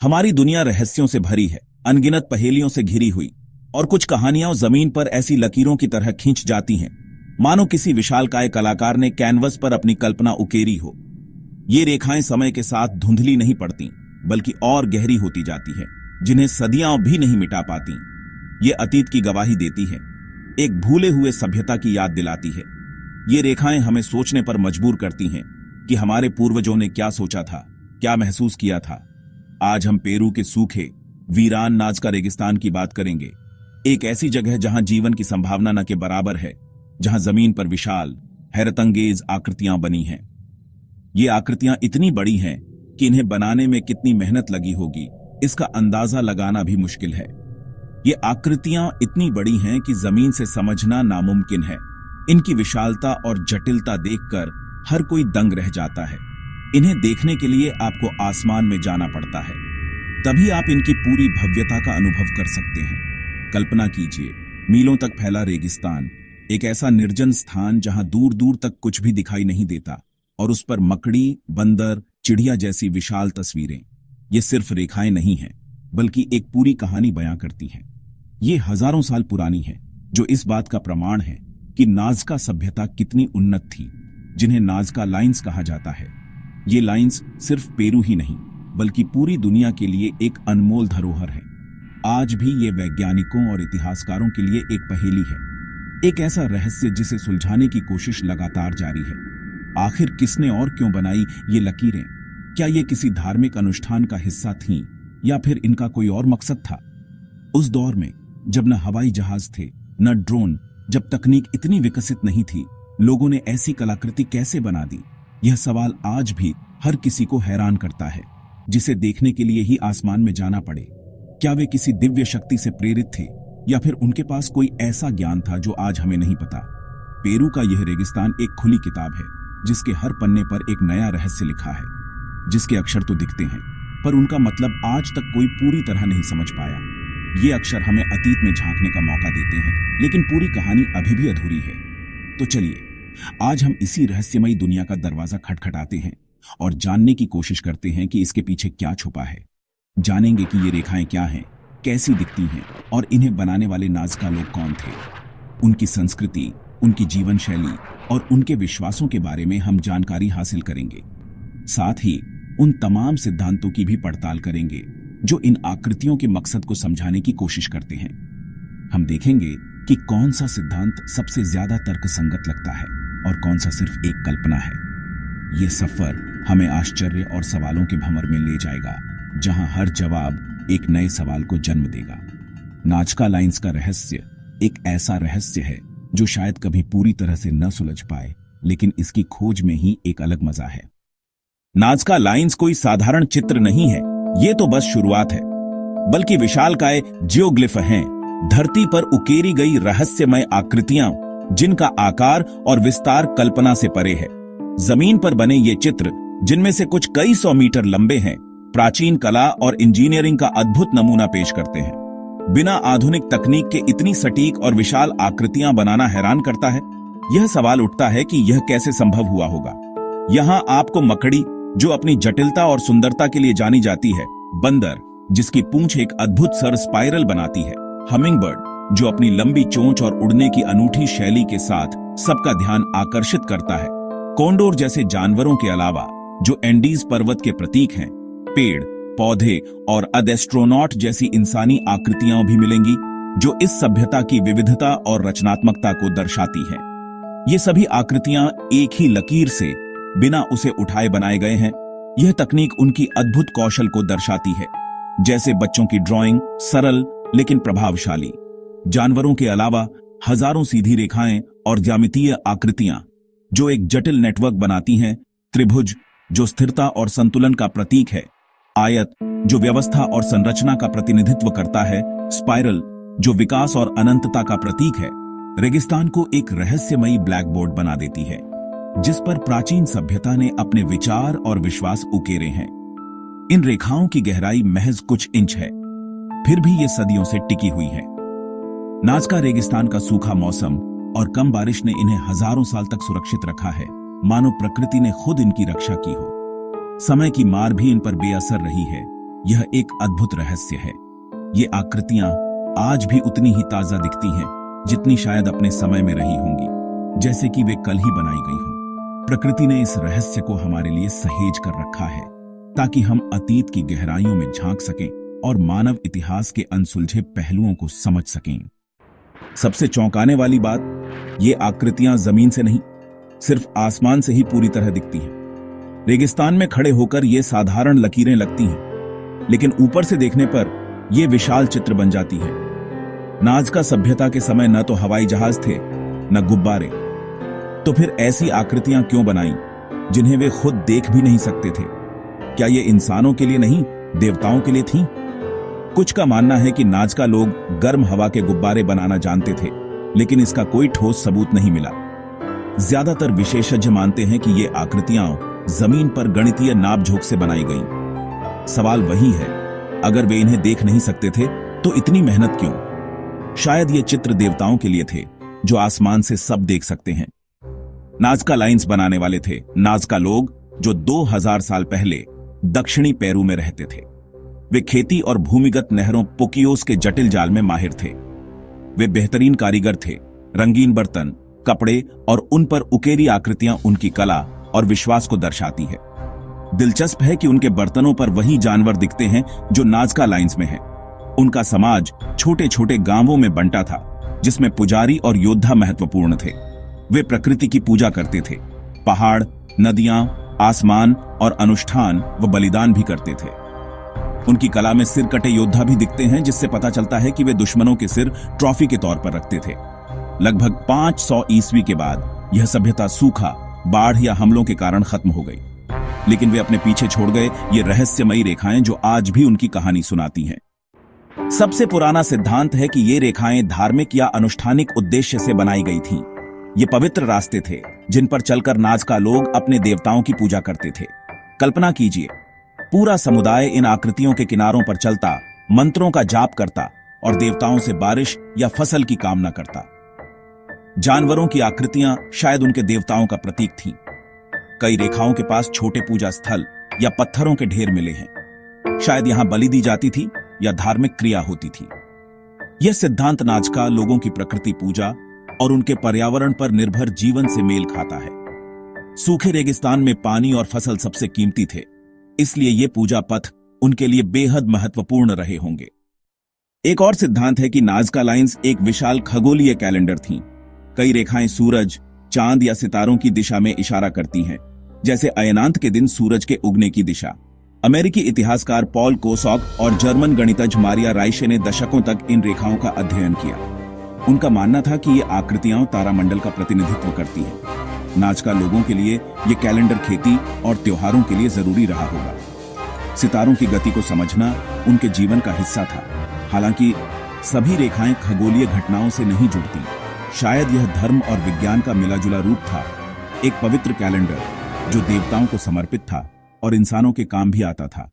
हमारी दुनिया रहस्यों से भरी है, अनगिनत पहेलियों से घिरी हुई, और कुछ कहानियां जमीन पर ऐसी लकीरों की तरह खींच जाती हैं मानो किसी विशालकाय कलाकार ने कैनवस पर अपनी कल्पना उकेरी हो। ये रेखाएं समय के साथ धुंधली नहीं पड़ती, बल्कि और गहरी होती जाती हैं, जिन्हें सदियां भी नहीं मिटा पाती। ये अतीत की गवाही देती है, एक भूले हुए सभ्यता की याद दिलाती है। ये रेखाएं हमें सोचने पर मजबूर करती हैं कि हमारे पूर्वजों ने क्या सोचा था, क्या महसूस किया था। आज हम पेरू के सूखे वीरान नाज़का रेगिस्तान की बात करेंगे, एक ऐसी जगह जहां जीवन की संभावना न के बराबर है, जहां जमीन पर विशाल हैरतंगेज आकृतियां बनी हैं। ये आकृतियां इतनी बड़ी हैं कि इन्हें बनाने में कितनी मेहनत लगी होगी, इसका अंदाजा लगाना भी मुश्किल है। ये आकृतियां इतनी बड़ी हैं कि जमीन से समझना नामुमकिन है। इनकी विशालता और जटिलता देखकर हर कोई दंग रह जाता है। इन्हें देखने के लिए आपको आसमान में जाना पड़ता है, तभी आप इनकी पूरी भव्यता का अनुभव कर सकते हैं। कल्पना कीजिए, मीलों तक फैला रेगिस्तान, एक ऐसा निर्जन स्थान जहां दूर दूर तक कुछ भी दिखाई नहीं देता, और उस पर मकड़ी, बंदर, चिड़िया जैसी विशाल तस्वीरें। ये सिर्फ रेखाएं नहीं हैं, बल्कि एक पूरी कहानी बयां करती हैं। ये हजारों साल पुरानी है, जो इस बात का प्रमाण है कि नाज़का सभ्यता कितनी उन्नत थी, जिन्हें नाज़का लाइन्स कहा जाता है। ये लाइन्स सिर्फ पेरू ही नहीं, बल्कि पूरी दुनिया के लिए एक अनमोल धरोहर है। आज भी ये वैज्ञानिकों और इतिहासकारों के लिए एक पहेली है, एक ऐसा रहस्य जिसे सुलझाने की कोशिश लगातार जारी है। आखिर किसने और क्यों बनाई ये लकीरें? क्या ये किसी धार्मिक अनुष्ठान का हिस्सा थीं, या फिर इनका कोई और मकसद था? उस दौर में जब न हवाई जहाज थे, न ड्रोन, जब तकनीक इतनी विकसित नहीं थी, लोगों ने ऐसी कलाकृति कैसे बना दी? यह सवाल आज भी हर किसी को हैरान करता है, जिसे देखने के लिए ही आसमान में जाना पड़े। क्या वे किसी दिव्य शक्ति से प्रेरित थे, या फिर उनके पास कोई ऐसा ज्ञान था जो आज हमें नहीं पता? पेरू का यह रेगिस्तान एक खुली किताब है, जिसके हर पन्ने पर एक नया रहस्य लिखा है, जिसके अक्षर तो दिखते हैं, पर उनका मतलब आज तक कोई पूरी तरह नहीं समझ पाया। ये अक्षर हमें अतीत में झांकने का मौका देते हैं, लेकिन पूरी कहानी अभी भी अधूरी है। तो चलिए, आज हम इसी रहस्यमयी दुनिया का दरवाजा खटखटाते हैं और जानने की कोशिश करते हैं कि इसके पीछे क्या छुपा है। जानेंगे कि ये रेखाएं क्या हैं, कैसी दिखती हैं, और इन्हें बनाने वाले नाज़का लोग कौन थे। उनकी संस्कृति, उनकी जीवन शैली और उनके विश्वासों के बारे में हम जानकारी हासिल करेंगे। साथ ही उन तमाम सिद्धांतों की भी पड़ताल करेंगे जो इन आकृतियों के मकसद को समझाने की कोशिश करते हैं। हम देखेंगे कि कौन सा सिद्धांत सबसे ज्यादा तर्कसंगत लगता है और कौन सा सिर्फ एक कल्पना है। ये सफर हमें आश्चर्य और सवालों के भंवर में ले जाएगा, जहां हर जवाब एक नए सवाल को जन्म देगा। नाज़का लाइन्स का रहस्य एक ऐसा रहस्य है जो शायद कभी पूरी तरह से न सुलझ पाए, लेकिन इसकी खोज में ही एक अलग मजा है। नाज़का लाइन्स कोई साधारण चित्र नहीं है, ये तो बस शुरुआत है, बल्कि विशालकाय जियोग्लिफ हैं, धरती पर उकेरी गई रहस्यमय आकृतियां जिनका आकार और विस्तार कल्पना से परे है। जमीन पर बने ये चित्र, जिनमें से कुछ कई सौ मीटर लंबे हैं, प्राचीन कला और इंजीनियरिंग का अद्भुत नमूना पेश करते हैं। बिना आधुनिक तकनीक के इतनी सटीक और विशाल आकृतियां बनाना हैरान करता है। यह सवाल उठता है कि यह कैसे संभव हुआ होगा। यहां आपको मकड़ी, जो अपनी जटिलता और सुंदरता के लिए जानी जाती है, बंदर, जिसकी पूंछ एक अद्भुत सर स्पाइरल बनाती है, हमिंगबर्ड, जो अपनी लंबी चोंच और उड़ने की अनूठी शैली के साथ सबका ध्यान आकर्षित करता है, कोंडोर जैसे जानवरों के अलावा, जो एंडीज पर्वत के प्रतीक हैं, पेड़, पौधे और अदेस्ट्रोनॉट जैसी इंसानी आकृतियां भी मिलेंगी, जो इस सभ्यता की विविधता और रचनात्मकता को दर्शाती हैं। ये सभी आकृतियां एक ही लकीर से, बिना उसे उठाए बनाए गए हैं। यह तकनीक उनकी अद्भुत कौशल को दर्शाती है, जैसे बच्चों की ड्राइंग, सरल लेकिन प्रभावशाली। जानवरों के अलावा हजारों सीधी रेखाएं और ज्यामितीय आकृतियां, जो एक जटिल नेटवर्क बनाती हैं। त्रिभुज, जो स्थिरता और संतुलन का प्रतीक है। आयत, जो व्यवस्था और संरचना का प्रतिनिधित्व करता है। स्पाइरल, जो विकास और अनंतता का प्रतीक है। रेगिस्तान को एक रहस्यमयी ब्लैक बोर्ड बना देती है, जिस पर प्राचीन सभ्यता ने अपने विचार और विश्वास उकेरे हैं। इन रेखाओं की गहराई महज कुछ इंच है, फिर भी ये सदियों से टिकी हुई है। नाज़का रेगिस्तान का सूखा मौसम और कम बारिश ने इन्हें हजारों साल तक सुरक्षित रखा है, मानो प्रकृति ने खुद इनकी रक्षा की हो। समय की मार भी इन पर बेअसर रही है। यह एक अद्भुत रहस्य है। ये आकृतियां आज भी उतनी ही ताजा दिखती हैं जितनी शायद अपने समय में रही होंगी, जैसे कि वे कल ही बनाई गई हों। प्रकृति ने इस रहस्य को हमारे लिए सहेज कर रखा है ताकि हम अतीत की गहराइयों में झांक सकें और मानव इतिहास के अनसुलझे पहलुओं को समझ सकें। सबसे चौंकाने वाली बात, ये आकृतियां जमीन से नहीं, सिर्फ आसमान से ही पूरी तरह दिखती हैं। रेगिस्तान में खड़े होकर ये साधारण लकीरें लगती हैं, लेकिन ऊपर से देखने पर यह विशाल चित्र बन जाती है। नाज़का सभ्यता के समय न तो हवाई जहाज थे न गुब्बारे, तो फिर ऐसी आकृतियां क्यों बनाई जिन्हें वे खुद देख भी नहीं सकते थे? क्या ये इंसानों के लिए नहीं, देवताओं के लिए थीं? कुछ का मानना है कि नाज़का लोग गर्म हवा के गुब्बारे बनाना जानते थे, लेकिन इसका कोई ठोस सबूत नहीं मिला। ज्यादातर विशेषज्ञ मानते हैं कि ये आकृतियां जमीन पर गणितीय नापझोंक से बनाई गईं। सवाल वही है, अगर वे इन्हें देख नहीं सकते थे तो इतनी मेहनत क्यों? शायद ये चित्र देवताओं के लिए थे जो आसमान से सब देख सकते हैं। नाज़का लाइंस बनाने वाले थे नाज़का लोग जो 2000 साल पहले दक्षिणी पेरू में रहते थे। वे खेती और भूमिगत नहरों पोकियोस के जटिल जाल में माहिर थे। वे बेहतरीन कारीगर थे। रंगीन बर्तन, कपड़े और उन पर उकेरी आकृतियां उनकी कला और विश्वास को दर्शाती है। दिलचस्प है कि उनके बर्तनों पर वही जानवर दिखते हैं जो नाज़का लाइंस में हैं। उनका समाज छोटे छोटे गांवों में बंटा था, जिसमें पुजारी और योद्धा महत्वपूर्ण थे। वे प्रकृति की पूजा करते थे। पहाड़, नदियां, आसमान और अनुष्ठान व बलिदान भी करते थे। उनकी कला में सिर कटे योद्धा भी दिखते हैं, जिससे पता चलता है कि वे दुश्मनों के सिर ट्रॉफी के तौर पर रखते थे। लगभग 500 ईस्वी के बाद यह सभ्यता सूखा, बाढ़ या हमलों के कारण खत्म हो गई, लेकिन वे अपने पीछे छोड़ गए ये रहस्यमयी रेखाएं जो आज भी उनकी कहानी सुनाती हैं। सबसे पुराना सिद्धांत है कि ये रेखाएं धार्मिक या अनुष्ठानिक उद्देश्य से बनाई गई थीं। ये पवित्र रास्ते थे जिन पर चलकर नाज़का लोग अपने देवताओं की पूजा करते थे। कल्पना कीजिए, पूरा समुदाय इन आकृतियों के किनारों पर चलता, मंत्रों का जाप करता और देवताओं से बारिश या फसल की कामना करता। जानवरों की आकृतियां शायद उनके देवताओं का प्रतीक थीं। कई रेखाओं के पास छोटे पूजा स्थल या पत्थरों के ढेर मिले हैं। शायद यहां बलि दी जाती थी या धार्मिक क्रिया होती थी। यह सिद्धांत नाज़का लोगों की प्रकृति पूजा और उनके पर्यावरण पर निर्भर जीवन से मेल खाता है। सूखे रेगिस्तान में पानी और फसल सबसे कीमती थे, इसलिए ये पूजा पथ उनके लिए बेहद महत्वपूर्ण रहे होंगे। एक और सिद्धांत है कि नाज़का लाइंस एक विशाल खगोलीय कैलेंडर थीं। कई रेखाएं सूरज, चांद या सितारों की दिशा में इशारा करती हैं, जैसे अयनांत के दिन सूरज के उगने की दिशा। अमेरिकी इतिहासकार पॉल कोसॉक और जर्मन गणितज्ञ मारिया राइशे ने दशकों तक इन रेखाओं का अध्ययन किया। उनका मानना था कि ये आकृतियां तारामंडल का प्रतिनिधित्व करती हैं। नाज़का लोगों के लिए ये कैलेंडर खेती और त्योहारों के लिए जरूरी रहा होगा। सितारों की गति को समझना उनके जीवन का हिस्सा था। हालांकि सभी रेखाएं खगोलीय घटनाओं से नहीं जुड़ती। शायद यह धर्म और विज्ञान का मिलाजुला रूप था, एक पवित्र कैलेंडर जो देवताओं को समर्पित था और इंसानों के काम भी आता था।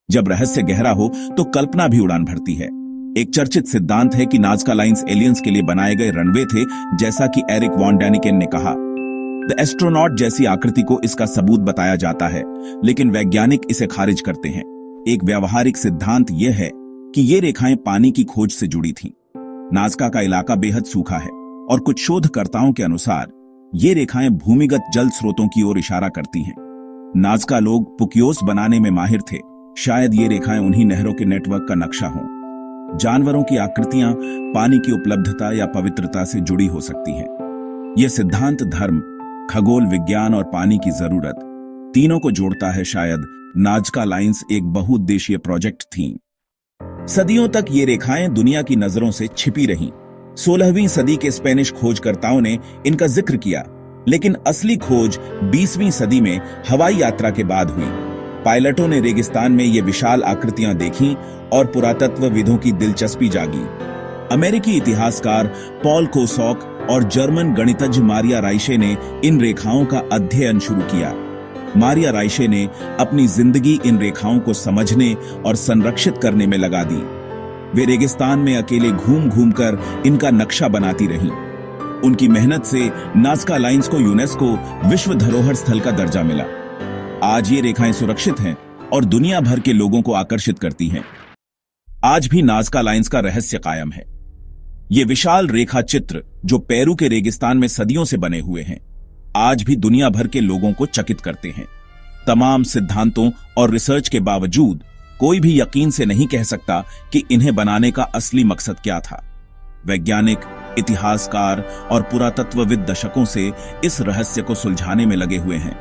जब रहस्य गहरा हो तो कल्पना भी उड़ान भरती है। एक चर्चित सिद्धांत है कि नाज़का लाइंस एलियंस के लिए बनाए गए रनवे थे, जैसा कि एरिक वॉन डैनिकेन ने कहा। द एस्ट्रोनॉट जैसी आकृति को इसका सबूत बताया जाता है, लेकिन वैज्ञानिक इसे खारिज करते हैं। एक व्यावहारिक सिद्धांत यह है कि ये रेखाएं पानी की खोज से जुड़ी थीं। नाज़का का इलाका बेहद सूखा है और कुछ शोधकर्ताओं के अनुसार ये रेखाएं भूमिगत जल स्रोतों की ओर इशारा करती हैं। नाज़का लोग पुकियोस बनाने में माहिर थे। शायद ये रेखाएं उन्हीं नहरों के नेटवर्क का नक्शा हों। जानवरों की आकृतियां पानी की उपलब्धता या पवित्रता से जुड़ी हो सकती हैं। यह सिद्धांत धर्म, खगोल विज्ञान और पानी की जरूरत तीनों को जोड़ता है। शायद नाज़का लाइंस एक बहुउद्देशीय प्रोजेक्ट थी। सदियों तक ये रेखाएं दुनिया की नजरों से छिपी रहीं। 16वीं सदी के स्पेनिश खोजकर्ताओं ने इनका जिक्र किया, लेकिन असली खोज 20वीं सदी में हवाई यात्रा के बाद हुई। पायलटों ने रेगिस्तान में ये विशाल आकृतियां देखीं और पुरातत्वविदों की दिलचस्पी जागी। अमेरिकी इतिहासकार पॉल कोसॉक और जर्मन गणितज्ञ मारिया राइशे ने इन रेखाओं का अध्ययन शुरू किया। मारिया राइशे ने अपनी जिंदगी इन रेखाओं को समझने और संरक्षित करने में लगा दी। वे रेगिस्तान में अकेले घूम घूम कर इनका नक्शा बनाती रहीं। उनकी मेहनत से नाज़का लाइंस को यूनेस्को विश्व धरोहर स्थल का दर्जा मिला। आज ये रेखाएं सुरक्षित हैं, और दुनिया भर के लोगों को आकर्षित करती हैं। आज भी नाज़का लाइंस का रहस्य कायम है। ये विशाल रेखा चित्र जो पेरू के रेगिस्तान में सदियों से बने हुए हैं, आज भी दुनिया भर के लोगों को चकित करते हैं। तमाम सिद्धांतों और रिसर्च के बावजूद कोई भी यकीन से नहीं कह सकता कि इन्हें बनाने का असली मकसद क्या था। वैज्ञानिक, इतिहासकार और पुरातत्वविद दशकों से इस रहस्य को सुलझाने में लगे हुए हैं,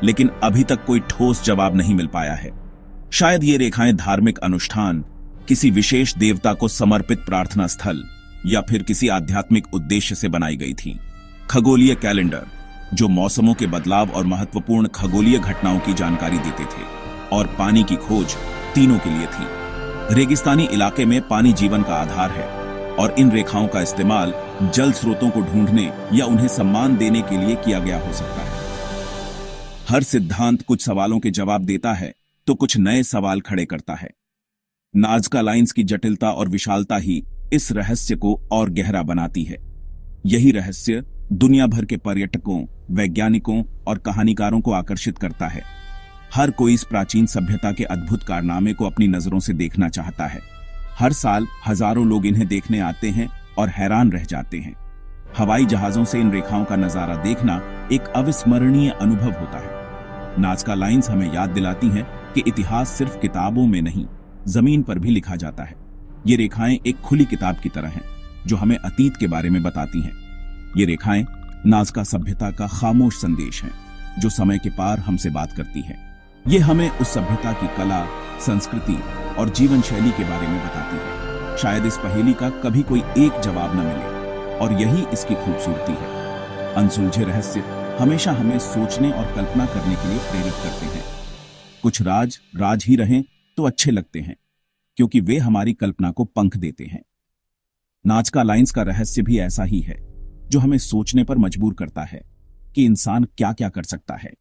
लेकिन अभी तक कोई ठोस जवाब नहीं मिल पाया है। शायद ये रेखाएं धार्मिक अनुष्ठान, किसी विशेष देवता को समर्पित प्रार्थना स्थल या फिर किसी आध्यात्मिक उद्देश्य से बनाई गई थी। खगोलीय कैलेंडर, जो मौसमों के बदलाव और महत्वपूर्ण खगोलीय घटनाओं की जानकारी देते थे, और पानी की खोज तीनों के लिए थी। रेगिस्तानी इलाके में पानी जीवन का आधार है और इन रेखाओं का इस्तेमाल जल स्रोतों को ढूंढने या उन्हें सम्मान देने के लिए किया गया हो सकता है। हर सिद्धांत कुछ सवालों के जवाब देता है तो कुछ नए सवाल खड़े करता है। नाज़का लाइंस की जटिलता और विशालता ही इस रहस्य को और गहरा बनाती है। यही रहस्य दुनिया भर के पर्यटकों, वैज्ञानिकों और कहानीकारों को आकर्षित करता है। हर कोई इस प्राचीन सभ्यता के अद्भुत कारनामे को अपनी नजरों से देखना चाहता है। हर साल हजारों लोग इन्हें देखने आते हैं और हैरान रह जाते हैं। हवाई जहाजों से इन रेखाओं का नजारा देखना एक अविस्मरणीय अनुभव होता है। नाज़का लाइंस हमें याद दिलाती हैं कि इतिहास सिर्फ किताबों में नहीं, जमीन पर भी लिखा जाता है। ये रेखाएं एक खुली किताब की तरह हैं, जो हमें अतीत के बारे में बताती हैं। ये रेखाएं नाज़का सभ्यता का खामोश संदेश हैं, जो समय के पार हमसे बात करती है। ये हमें उस सभ्यता की कला, संस्कृति और जीवन शैली के बारे में बताती है। शायद इस पहेली का कभी कोई एक जवाब न मिले, और यही इसकी खूबसूरती है। अनसुलझे रहस्य हमेशा हमें सोचने और कल्पना करने के लिए प्रेरित करते हैं। कुछ राज राज ही रहें तो अच्छे लगते हैं, क्योंकि वे हमारी कल्पना को पंख देते हैं। नाज़का लाइंस का रहस्य भी ऐसा ही है, जो हमें सोचने पर मजबूर करता है कि इंसान क्या क्या कर सकता है।